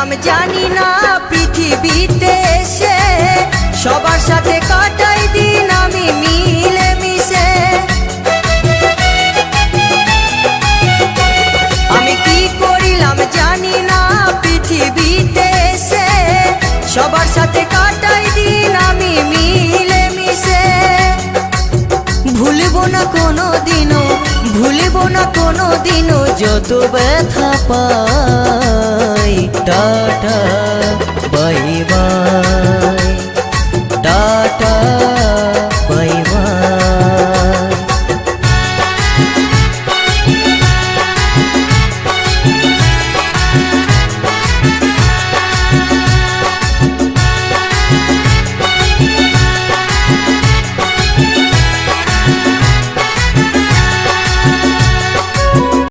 করিলাম জানি না পৃথিবীতে এসে সবার সাথে কাটাই দিন আমি মিলে মিশে। আমি কি করিলাম জানি না পৃথিবীতে এসে সবার সাথে কাটাই দিন আমি মিলে মিশে। ভুলব না কোনো দিনও, ভুলব না কোনো দিনও যত ব্যথা পাই। টাটা।